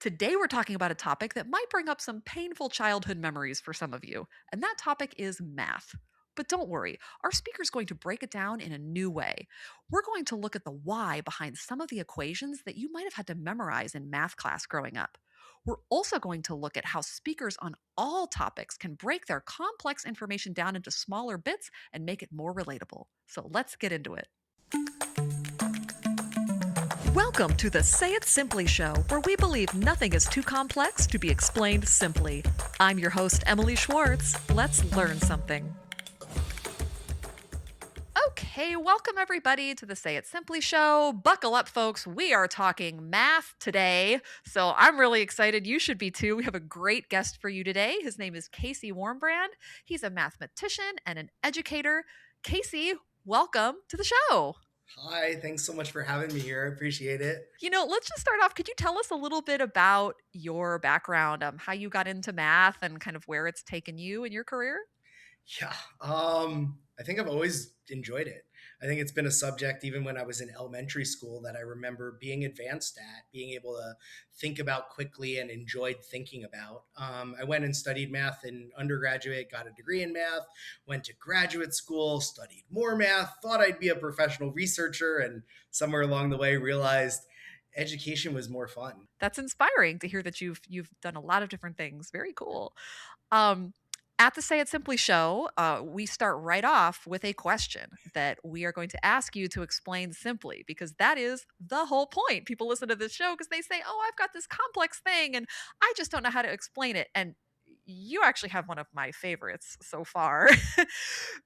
Today, we're talking about a topic that might bring up some painful childhood memories for some of you, and that topic is math. But don't worry, our speaker is going to break it down in a new way. We're going to look at the why behind some of the equations that you might have had to memorize in math class growing up. We're also going to look at how speakers on all topics can break their complex information down into smaller bits and make it more relatable. So let's get into it. Welcome to the Say It Simply show, where we believe nothing is too complex to be explained simply. I'm your host, Emily Schwartz. Let's learn something. Okay, welcome everybody to the Say It Simply show. Buckle up, folks. We are talking math today, so I'm really excited. You should be too. We have a great guest for you today. His name is Casey Warmbrand. He's a mathematician and an educator. Casey, welcome to the show. Hi, thanks so much for having me here. I appreciate it. Let's just start off. Could you tell us a little bit about your background, how you got into math and kind of where it's taken you in your career? Yeah, I think I've always enjoyed it. I think it's been a subject even when I was in elementary school that I remember being advanced at, being able to think about quickly and enjoyed thinking about. I went and studied math in undergraduate, got a degree in math, went to graduate school, studied more math, thought I'd be a professional researcher, and somewhere along the way realized education was more fun. That's inspiring to hear that you've done a lot of different things. Very cool. Um, at the Say It Simply show, we start right off with a question that we are going to ask you to explain simply, because that is the whole point. People listen to this show because they say, "Oh, I've got this complex thing and I just don't know how to explain it." And you actually have one of my favorites so far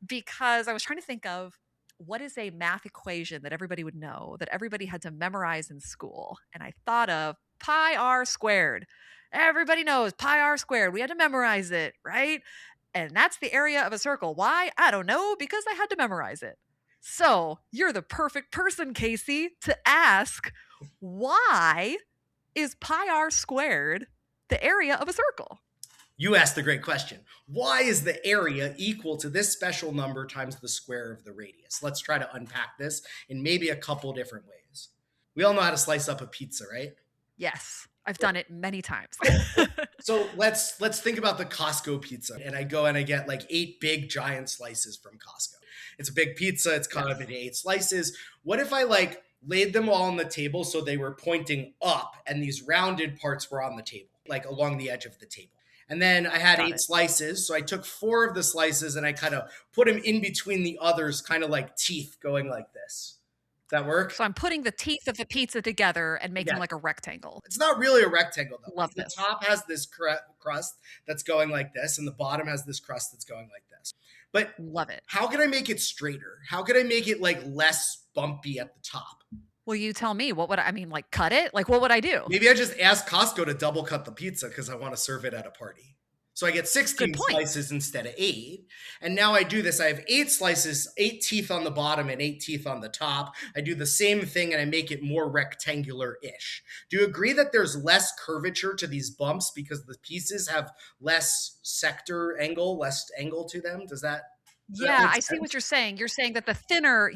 because I was trying to think of what is a math equation that everybody would know, that everybody had to memorize in school. And I thought of pi r squared. Everybody knows pi r squared. We had to memorize it, right? And that's the area of a circle. Why? I don't know, because I had to memorize it. So you're the perfect person, Casey, to ask, why is pi r squared the area of a circle? You asked the great question. Why is the area equal to this special number times the square of the radius? Let's try to unpack this in maybe a couple different ways. We all know how to slice up a pizza, right? Yes, I've done it many times. So let's think about the Costco pizza. And I go and I get like 8 big giant slices from Costco. It's a big pizza, it's cut Yes. up into 8 slices. What if I like laid them all on the table so they were pointing up and these rounded parts were on the table, like along the edge of the table? And then I had Got eight it. slices. So I took 4 of the slices and I kind of put them in between the others, kind of like teeth going like this. Does that work? So I'm putting the teeth of the pizza together and making Yeah. like a rectangle. It's not really a rectangle though. Love The this. top has this crust that's going like this, and the bottom has this crust that's going like this. But Love it. how could I make it straighter? How could I make it like less bumpy at the top? Well, you tell me. What would I mean? Like cut it? Like what would I do? Maybe I just ask Costco to double cut the pizza because I want to serve it at a party. So I get Good 16 point. slices instead of 8. And now I do this. I have 8 slices, 8 teeth on the bottom and 8 teeth on the top. I do the same thing and I make it more rectangular-ish. Do you agree that there's less curvature to these bumps because the pieces have less sector angle, less angle to them? Does that Yeah, make I see what sense? you're saying. You're saying that the thinner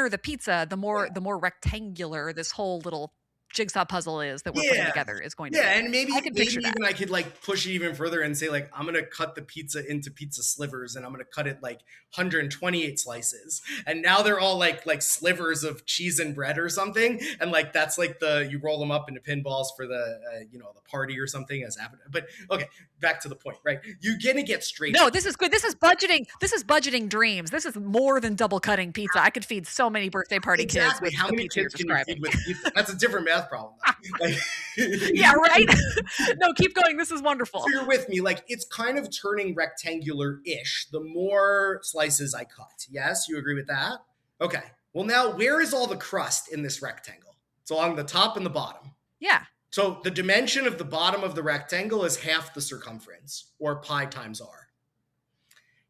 the pizza, the more rectangular this whole little jigsaw puzzle is that we're putting Yeah. together is going to Yeah, be. and maybe I can maybe picture that. even I could like push it even further and say like I'm gonna cut the pizza into pizza slivers and I'm gonna cut it like 128 slices. And now they're all like slivers of cheese and bread or something. And like that's like you roll them up into pinballs for the party or something as happened. But okay, back to the point, right? You're gonna get straight. No, this is good. This is budgeting. This is budgeting dreams. This is more than double cutting pizza. I could feed so many birthday party kids Exactly. with How the many pizza you're kids can you feed describing. with pizza? That's a different math problem. Like, Yeah, right? No, keep going. This is wonderful. so you're with me. Like it's kind of turning rectangular-ish the more slices I cut. Yes, you agree with that? Okay. Well, now where is all the crust in this rectangle? It's along the top and the bottom. Yeah. So the dimension of the bottom of the rectangle is half the circumference, or pi times r.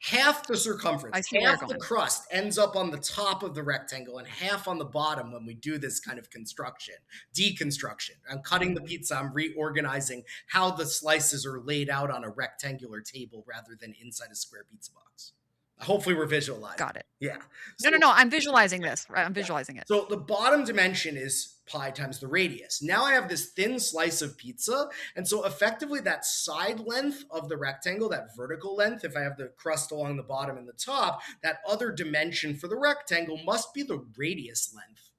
Half the circumference, I see where you're half the going. crust ends up on the top of the rectangle and half on the bottom when we do this kind of deconstruction. I'm cutting the pizza, I'm reorganizing how the slices are laid out on a rectangular table rather than inside a square pizza box. Hopefully we're visualizing. Got it. Yeah. No, So no, no, I'm visualizing this, right, I'm visualizing it. So the bottom dimension is pi times the radius. Now I have this thin slice of pizza. And so effectively that side length of the rectangle, that vertical length, if I have the crust along the bottom and the top, that other dimension for the rectangle must be the radius length.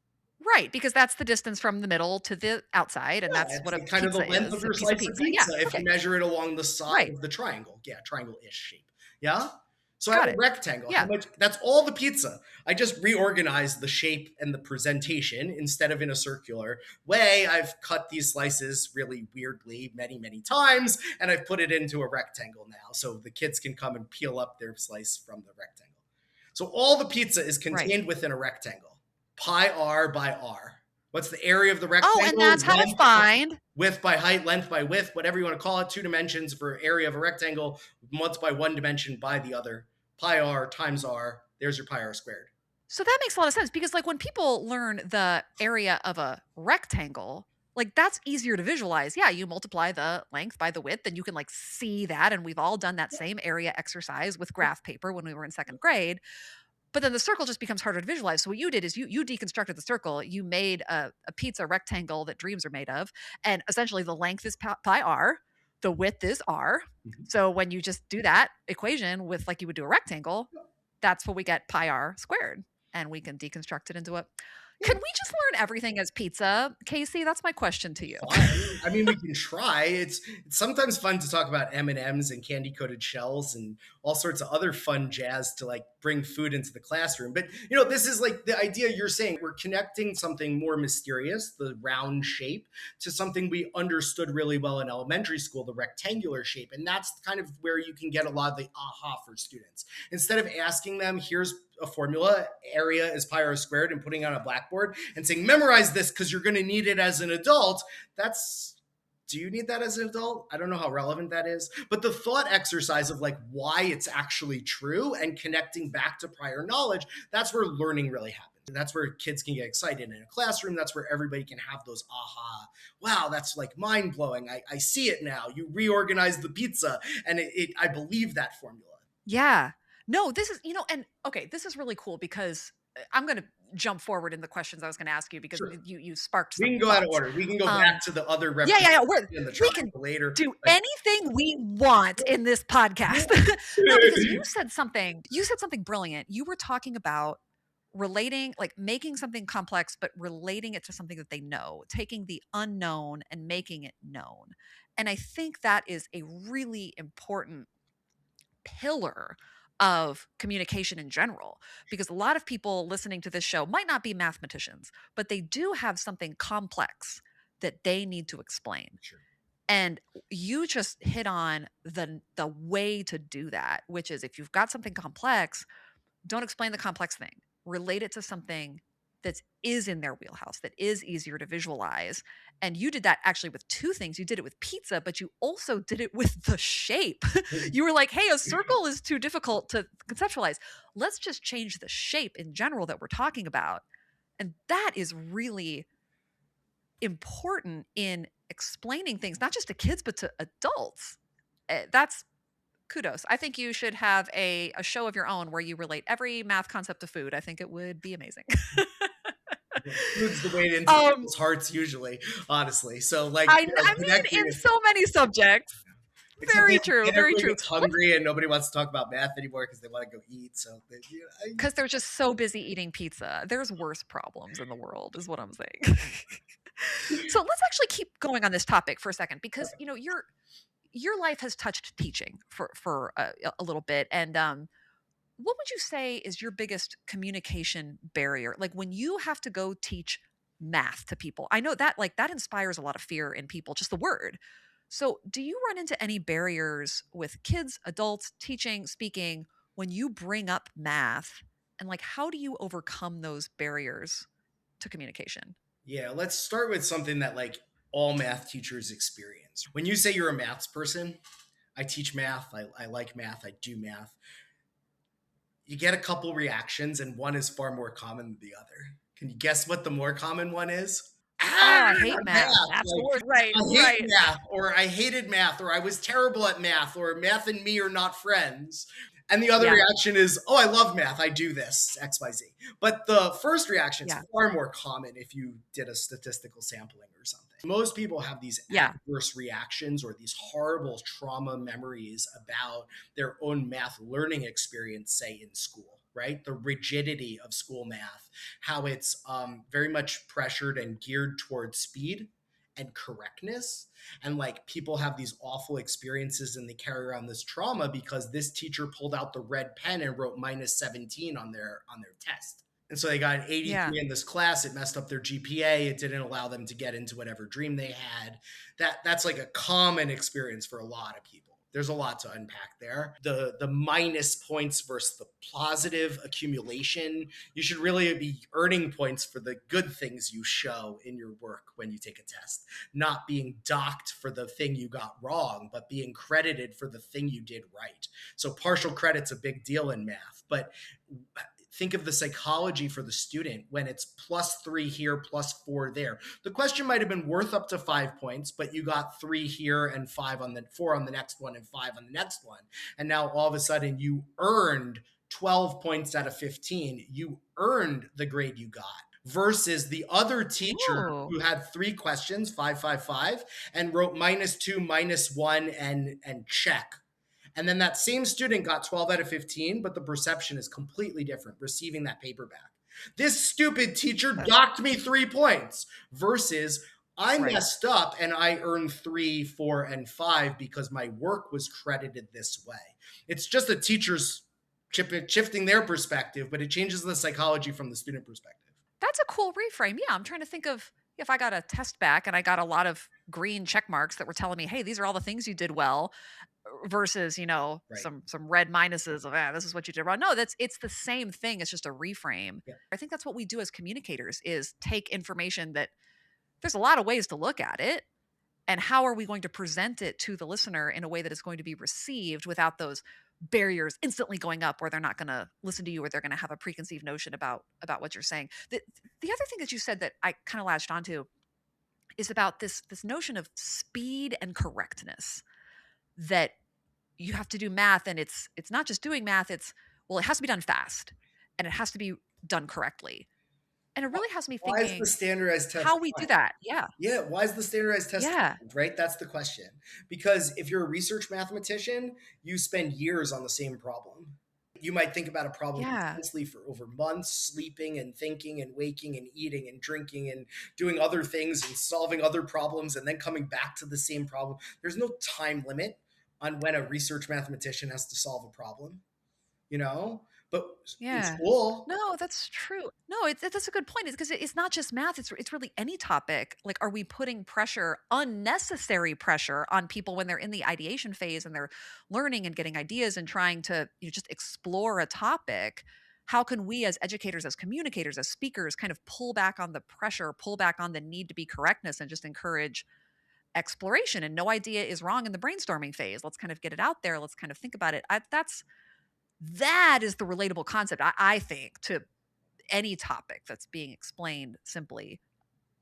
Right, because that's the distance from the middle to the outside, and Yeah, that's it's what a like kind of the pizza length of is, a your piece of slice of pizza. Yeah, pizza if you okay. measure it along the side Right. of the triangle. Yeah, triangle-ish shape. Yeah? So I have Got a it. rectangle. How Yeah. much? That's all the pizza. I just reorganized the shape and the presentation instead of in a circular way. I've cut these slices really weirdly many, many times, and I've put it into a rectangle now. So the kids can come and peel up their slice from the rectangle. So all the pizza is Right. contained within a rectangle. Pi r by r. What's the area of the Oh, and rectangle? that's how to find Width by height, length by width, whatever you want to call it, two dimensions for area of a rectangle, once by one dimension by the other. Pi r times r, there's your pi r squared. so that makes a lot of sense because, like, when people learn the area of a rectangle, like, that's easier to visualize. Yeah, you multiply the length by the width, and you can, like, see that, and we've all done that same area exercise with graph paper when we were in 2nd grade. But then the circle just becomes harder to visualize. So what you did is you deconstructed the circle. You made a pizza rectangle that dreams are made of, and essentially the length is pi r, the width is r. Mhm. So when you just do that equation with like you would do a rectangle, that's what we get pi r squared, and we can deconstruct it into a. Can we just learn everything as pizza, Casey? That's my question to you. Fine. I mean, we can try. It's sometimes fun to talk about M&Ms and candy coated shells and all sorts of other fun jazz to like bring food into the classroom. But this is like the idea you're saying. We're connecting something more mysterious, the round shape, to something we understood really well in elementary school, the rectangular shape. And that's kind of where you can get a lot of the aha for students. Instead of asking them, here's a formula, area is pi r squared, and putting it on a blackboard and saying, memorize this because you're going to need it as an adult. Do you need that as an adult? I don't know how relevant that is. But the thought exercise of like why it's actually true and connecting back to prior knowledge, that's where learning really happens. And that's where kids can get excited in a classroom. That's where everybody can have those aha, wow, that's like mind blowing. I see it now. You reorganize the pizza and I believe that formula. Yeah. No, this is, and okay, this is really cool because I'm going to jump forward in the questions I was going to ask you because Sure. you sparked We some can go out of thoughts. order. We can go Um, back to the other yeah, yeah, yeah. representation in the We can triangle later. do Like, anything we want in this podcast. No, because you said something brilliant. You were talking about relating, like making something complex, but relating it to something that they know, taking the unknown and making it known. And I think that is a really important pillar of communication in general because a lot of people listening to this show might not be mathematicians, but they do have something complex that they need to explain. sure. And you just hit on the way to do that, which is if you've got something complex, don't explain the complex thing. Relate it to something that is in their wheelhouse, that is easier to visualize. And you did that actually with two things. You did it with pizza, but you also did it with the shape. You were like, hey, a circle is too difficult to conceptualize. Let's just change the shape in general that we're talking about. And that is really important in explaining things, not just to kids, but to adults. That's kudos. I think you should have a show of your own where you relate every math concept to food. I think it would be amazing. Food's the way into um, people's hearts usually, honestly. So like I connecting mean, in so many subjects. except Very true. then Very everybody true. gets hungry and nobody wants to talk about math anymore because they want to go eat. So Because they're just so busy eating pizza. There's worse problems in the world, is what I'm saying. So let's actually keep going on this topic for a second because your life has touched teaching for a little bit, and what would you say is your biggest communication barrier? Like when you have to go teach math to people, I know that like that inspires a lot of fear in people, just the word. So, do you run into any barriers with kids, adults, teaching, speaking when you bring up math? And like, how do you overcome those barriers to communication? yeah, let's start with something that like all math teachers experience. When you say you're a maths person, I teach math, I like math, I do math. You get a couple reactions, and one is far more common than the other. Can you guess what the more common one is? Oh, Ah, I hate math. math. That's the Like, word. Right, I hate right. math, or I hated math, or I was terrible at math, or math and me are not friends. And the other Yeah. reaction is, oh, I love math. I do this, XYZ. But the first reaction is Yeah. far more common if you did a statistical sampling or something. Most people have these Yeah. adverse reactions or these horrible trauma memories about their own math learning experience, say in school, right? The rigidity of school math, how it's very much pressured and geared towards speed and correctness, and like people have these awful experiences and they carry around this trauma because this teacher pulled out the red pen and wrote minus 17 on their test, and so they got an Yeah. 83 in this class. It messed up their GPA. It didn't allow them to get into whatever dream they had. That's like a common experience for a lot of people. There's a lot to unpack there. The minus points versus the positive accumulation. You should really be earning points for the good things you show in your work when you take a test, not being docked for the thing you got wrong, but being credited for the thing you did right. So partial credit's a big deal in math, but think of the psychology for the student when it's +3 here, +4 there. The question might have been worth up to 5 points, but you got 3 here and 4 on the next one and 5 on the next one. And now all of a sudden you earned 12 points out of 15. You earned the grade you got versus the other teacher Ooh. who had 3 questions, 5, and wrote -2, -1, and check. And then that same student got 12 out of 15, but the perception is completely different receiving that paper back. This stupid teacher docked me 3 points versus I Right. messed up and I earned 3, 4, and 5 because my work was credited this way. It's just the teacher's shifting their perspective, but it changes the psychology from the student perspective. That's a cool reframe. Yeah, I'm trying to think of if I got a test back and I got a lot of green check marks that were telling me, "Hey, these are all the things you did well," versus, Right. some red minuses of, "Ah, this is what you did wrong." No, it's the same thing. It's just a reframe. Yeah. I think that's what we do as communicators is take information that there's a lot of ways to look at it, and how are we going to present it to the listener in a way that is going to be received without those barriers instantly going up where they're not going to listen to you or they're going to have a preconceived notion about what you're saying. The other thing that you said that I kind of latched onto is about this notion of speed and correctness, that you have to do math and it's not just doing math, it's, well, it has to be done fast and it has to be done correctly, and it really has me Why is the thinking standardized test how we do fine? that. Yeah. Yeah, why is the standardized test Yeah. fine, right? That's the question. Because if you're a research mathematician, you spend years on the same problem. You might think about a problem Yeah. intensely for over months, sleeping and thinking and waking and eating and drinking and doing other things and solving other problems and then coming back to the same problem. There's no time limit on when a research mathematician has to solve a problem, you know? But in Yeah. school, No, that's true. No, that's a good point. It's because it's not just math. It's really any topic. Like, are we putting pressure, unnecessary pressure, on people when they're in the ideation phase and they're learning and getting ideas and trying to just explore a topic? How can we, as educators, as communicators, as speakers, kind of pull back on the pressure, pull back on the need to be correctness, and just encourage exploration? And no idea is wrong in the brainstorming phase. Let's kind of get it out there. Let's kind of think about it. That is the relatable concept, I think, to any topic that's being explained simply.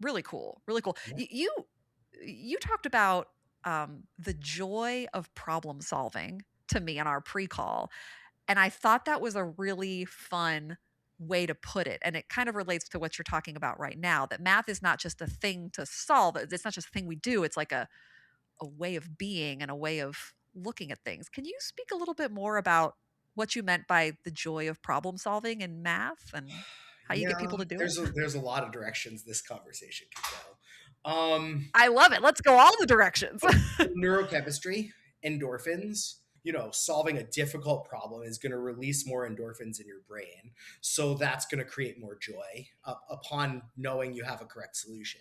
Really cool, really cool. You talked about the joy of problem solving to me on our pre-call, and I thought that was a really fun way to put it. And it kind of relates to what you're talking about right now. That math is not just a thing to solve. It's not just a thing we do. It's like a way of being and a way of looking at things. Can you speak a little bit more about what you meant by the joy of problem solving in math and how you get yeah, people to do it? there's a lot of directions this conversation could go. I love it. Let's go all the directions. Neurochemistry, endorphins. You know, solving a difficult problem is going to release more endorphins in your brain. So that's going to create more joy upon knowing you have a correct solution.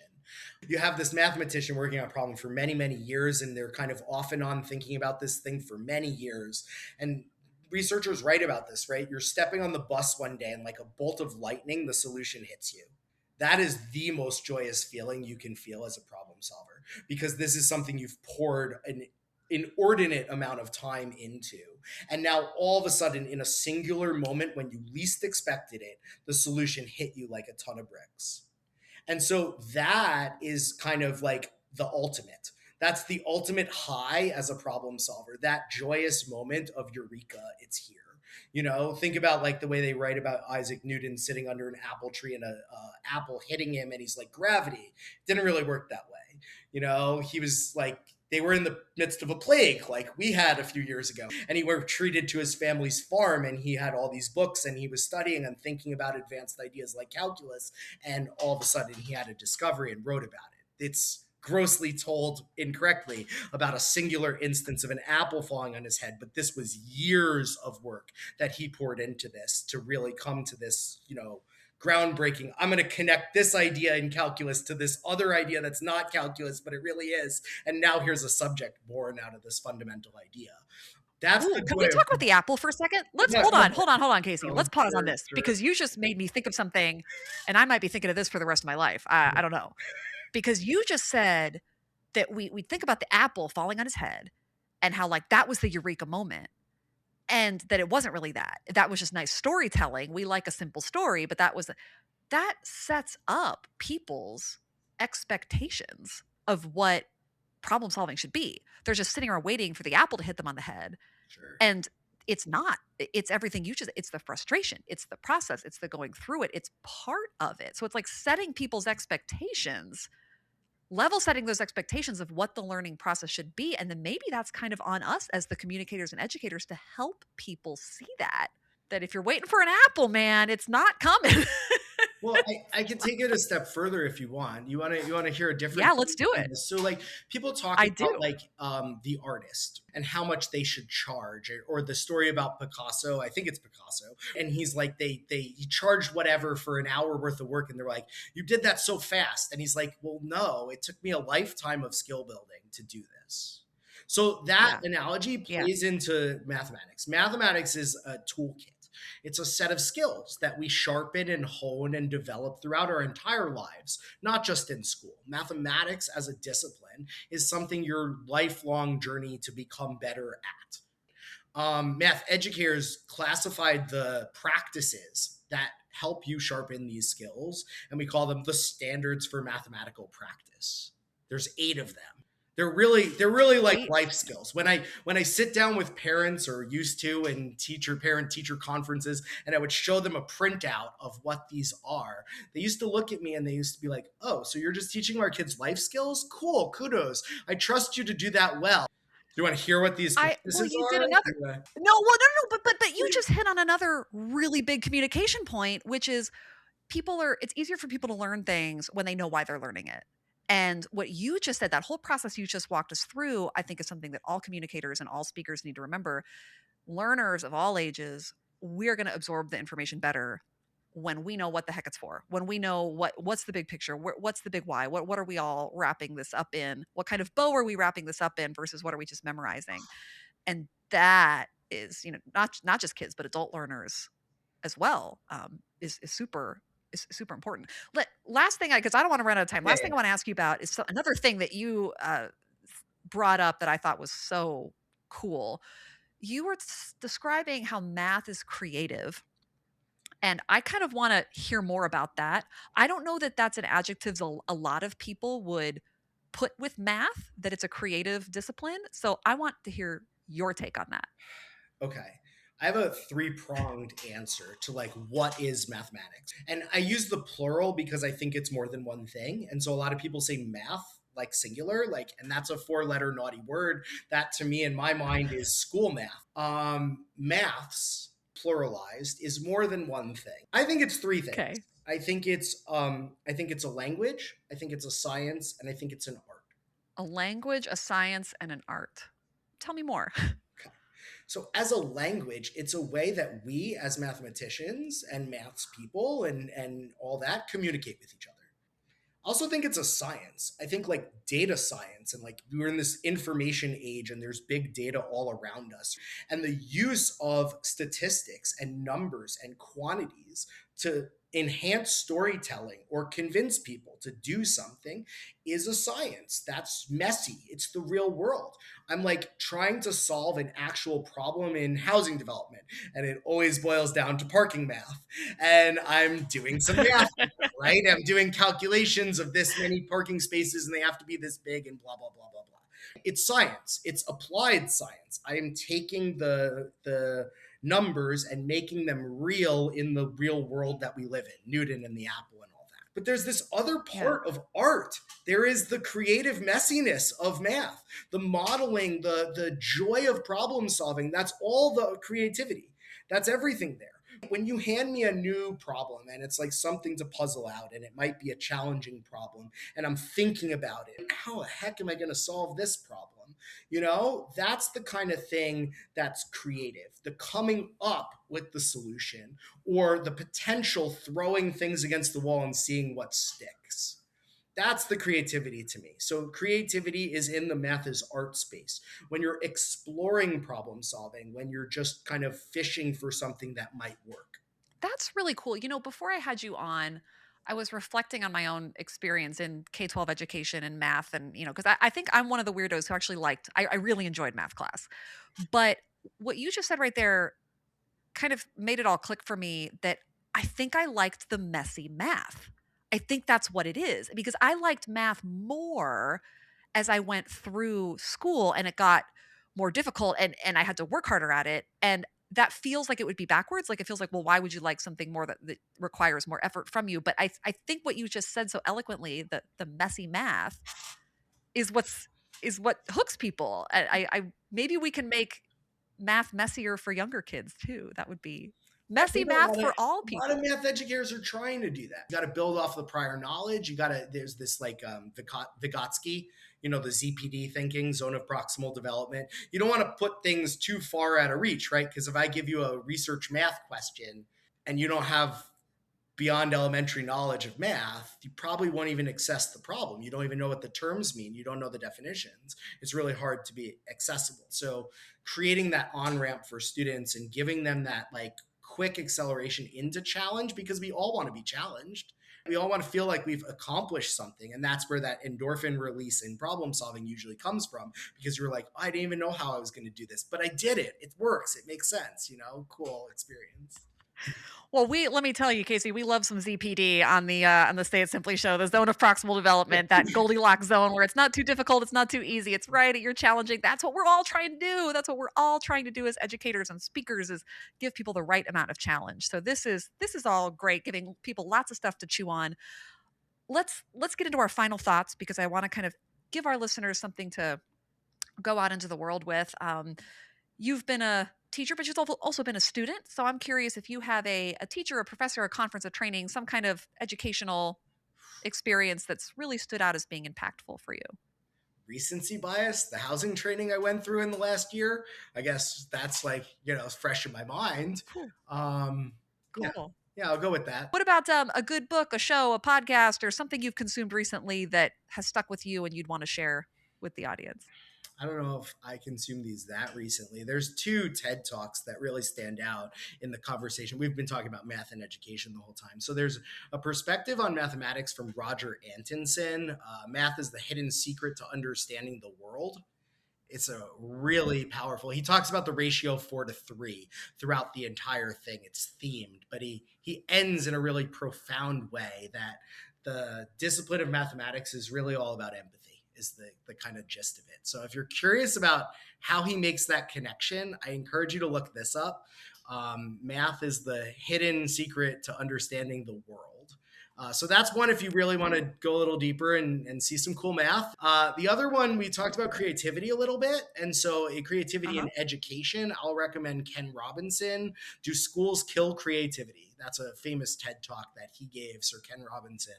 You have this mathematician working on a problem for many, many years, and they're kind of off and on thinking about this thing for many years. And researchers write about this, right? You're stepping on the bus one day, and like a bolt of lightning, the solution hits you. That is the most joyous feeling you can feel as a problem solver because this is something you've poured an inordinate amount of time into. And now all of a sudden, in a singular moment when you least expected it, the solution hit you like a ton of bricks. And so that is kind of like the ultimate. That's the ultimate high as a problem solver. That joyous moment of eureka, it's here. Think about like the way they write about Isaac Newton sitting under an apple tree and a apple hitting him, and he's like, gravity. It didn't really work that way. He was like, they were in the midst of a plague like we had a few years ago, and he were treated to his family's farm, and he had all these books, and he was studying and thinking about advanced ideas like calculus, and all of a sudden he had a discovery and wrote about it. It's grossly told incorrectly about a singular instance of an apple falling on his head, but this was years of work that he poured into this to really come to this, groundbreaking. I'm going to connect this idea in calculus to this other idea that's not calculus, but it really is. And now here's a subject born out of this fundamental idea. That's Ooh, the can joy we of. talk about the apple for a second? Let's Yeah, hold on, Casey. no, Let's pause on sure, this sure. because you just made me think of something, and I might be thinking of this for the rest of my life. I don't know. Because you just said that we think about the apple falling on his head and how like that was the eureka moment. And that it wasn't really that. That was just nice storytelling. We like a simple story, but that sets up people's expectations of what problem solving should be. They're just sitting around waiting for the apple to hit them on the head. Sure. And it's not. It's everything you just, it's the frustration, it's the process, it's the going through it, it's part of it. So it's like setting people's expectations, level setting those expectations of what the learning process should be. And then maybe that's kind of on us as the communicators and educators to help people see that if you're waiting for an apple, man, it's not coming. Well, I can take it a step further if you want. You want to hear a different Yeah, let's do take on it. this? So like people talk I about do. like the artist and how much they should charge, or the story about Picasso. I think it's Picasso, and he's like he charged whatever for an hour worth of work, and they're like, you did that so fast, and he's like, well, no, it took me a lifetime of skill building to do this. So that Yeah. analogy Yeah. plays into mathematics. Mathematics is a toolkit. It's a set of skills that we sharpen and hone and develop throughout our entire lives, not just in school. Mathematics as a discipline is something your lifelong journey to become better at. Math educators classified the practices that help you sharpen these skills, and we call them the standards for mathematical practice. There's 8 of them. They're really like 8. life skills. When I sit down with parents, or used to, in parent teacher conferences, and I would show them a printout of what these are, they used to look at me and they used to be like, oh, so you're just teaching our kids life skills? Cool, kudos. I trust you to do that well. Do you want to hear what these Well, practices you did are? another. No, well, no, but you just hit on another really big communication point, which is it's easier for people to learn things when they know why they're learning it. And what you just said, that whole process you just walked us through, I think is something that all communicators and all speakers need to remember. Learners of all ages, we're going to absorb the information better when we know what the heck it's for, when we know what's the big picture, what's the big why, what are we all wrapping this up in, what kind of bow are we wrapping this up in versus what are we just memorizing. And that is, not just kids but adult learners as well, is super important. Last thing, because I don't want to run out of time, Yeah, last thing I want to ask you about is another thing that you brought up that I thought was so cool. You were describing how math is creative, and I kind of want to hear more about that. I don't know that that's an adjective a lot of people would put with math, that it's a creative discipline. So I want to hear your take on that. okay. I have a 3-pronged answer to like what is mathematics. And I use the plural because I think it's more than one thing. And so a lot of people say math like singular, like, and that's a 4-letter naughty word. That to me in my mind is school math. Maths pluralized is more than one thing. I think it's 3 things. Okay. I think it's a language, I think it's a science, and I think it's an art. A language, a science, and an art. Tell me more. So, as a language, it's a way that we, as mathematicians and maths people and all that, communicate with each other. I also think it's a science. I think like data science, and like we're in this information age and there's big data all around us. And the use of statistics and numbers and quantities to enhance storytelling or convince people to do something is a science. That's messy. It's the real world. I'm like trying to solve an actual problem in housing development, and it always boils down to parking math. And I'm doing some math, right? I'm doing calculations of this many parking spaces and they have to be this big and blah, blah, blah, blah, blah. It's science. It's applied science. I am taking the numbers and making them real in the real world that we live in, Newton and the apple and all that. But there's this other Yeah. part of art. There is the creative messiness of math, the modeling, the joy of problem solving. That's all the creativity. That's everything there. When you hand me a new problem and it's like something to puzzle out and it might be a challenging problem and I'm thinking about it, how the heck am I going to solve this problem? That's the kind of thing that's creative. The coming up with the solution or the potential throwing things against the wall and seeing what sticks. That's the creativity to me. So creativity is in the math is art space. When you're exploring problem solving, when you're just kind of fishing for something that might work. That's really cool. Before I had you on, I was reflecting on my own experience in K-12 education and math. And, because I think I'm one of the weirdos who actually I really enjoyed math class. But what you just said right there kind of made it all click for me that I think I liked the messy math. I think that's what it is because I liked math more as I went through school and it got more difficult and I had to work harder at it. And that feels like it would be backwards. Like it feels like, well, why would you like something more that requires more effort from you? But I think what you just said so eloquently, that the messy math is what hooks people. I maybe we can make math messier for younger kids too. That would be I messy think math for all a lot of people. math educators are trying to do that. You got to build off the prior knowledge. There's this like Vygotsky, the ZPD thinking, zone of proximal development. You don't want to put things too far out of reach, right? Because if I give you a research math question and you don't have beyond elementary knowledge of math, you probably won't even access the problem. You don't even know what the terms mean. You don't know the definitions. It's really hard to be accessible. So creating that on-ramp for students and giving them that like quick acceleration into challenge, because we all want to be challenged. We all want to feel like we've accomplished something. And that's where that endorphin release in problem solving usually comes from, because you're like, oh, I didn't even know how I was going to do this, but I did it. It works. It makes sense, cool experience. Well, let me tell you, Casey, we love some ZPD on the Stay It Simply show, the zone of proximal development, that Goldilocks zone where it's not too difficult, it's not too easy, it's right at your challenging. That's what we're all trying to do. That's what we're all trying to do as educators and speakers is give people the right amount of challenge. So this is all great, giving people lots of stuff to chew on. Let's get into our final thoughts because I want to kind of give our listeners something to go out into the world with. You've been a teacher, but you've also been a student. So I'm curious if you have a teacher, a professor, a conference, a training, some kind of educational experience that's really stood out as being impactful for you. Recency bias, the housing training I went through in the last year, I guess that's like, it's fresh in my mind. Cool. Um, yeah, Cool. yeah, I'll go with that. What about a good book, a show, a podcast, or something you've consumed recently that has stuck with you and you'd want to share with the audience? I don't know if I consumed these that recently. There's two TED Talks that really stand out in the conversation. We've been talking about math and education the whole time. So there's a perspective on mathematics from Roger Antonsen. Math is the hidden secret to understanding the world. It's a really powerful. He talks about the ratio 4-3 throughout the entire thing. It's themed, but he ends in a really profound way that the discipline of mathematics is really all about empathy, is the kind of gist of it. So if you're curious about how he makes that connection, I encourage you to look this up. Math is the hidden secret to understanding the world. So that's one if you really want to go a little deeper and see some cool math. The other one, we talked about creativity a little bit. And so in creativity in education, I'll recommend Ken Robinson, Do Schools Kill Creativity? That's a famous TED Talk that he gave, Sir Ken Robinson,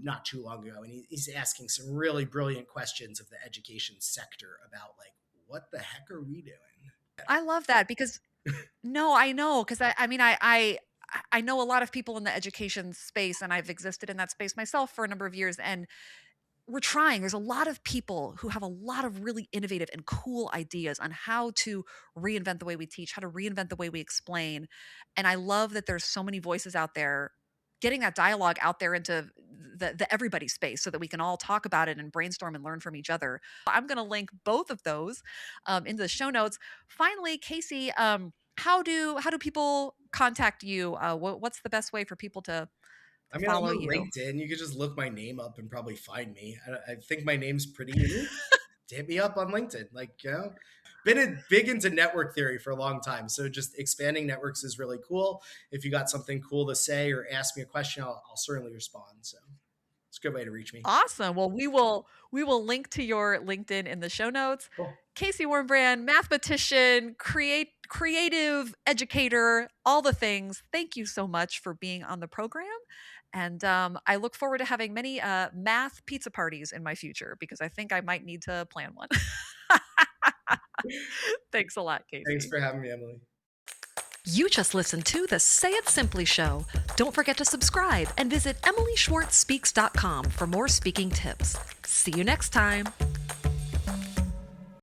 not too long ago. And he's asking some really brilliant questions of the education sector about like, what the heck are we doing? I love that because no, I know because I mean I know a lot of people in the education space and I've existed in that space myself for a number of years and we're trying. There's a lot of people who have a lot of really innovative and cool ideas on how to reinvent the way we teach, how to reinvent the way we explain. And I love that there's so many voices out there getting that dialogue out there into the everybody space so that we can all talk about it and brainstorm and learn from each other. I'm going to link both of those into the show notes. Finally, Casey, how do people contact you? What's the best way for people to I mean, I'm follow on you? LinkedIn. You could just look my name up and probably find me. I think my name's pretty unique. hit me up on LinkedIn. Like, been big into network theory for a long time. So just expanding networks is really cool. If you got something cool to say or ask me a question, I'll certainly respond. So it's a good way to reach me. Awesome. Well, we will link to your LinkedIn in the show notes. Cool. Casey Warmbrand, mathematician, creative educator, all the things. Thank you so much for being on the program. And I look forward to having many math pizza parties in my future because I think I might need to plan one. Thanks a lot, Thanks Casey. for having me, Emily. You just listened to the Say It Simply show. Don't forget to subscribe and visit emilyschwartzspeaks.com for more speaking tips. See you next time.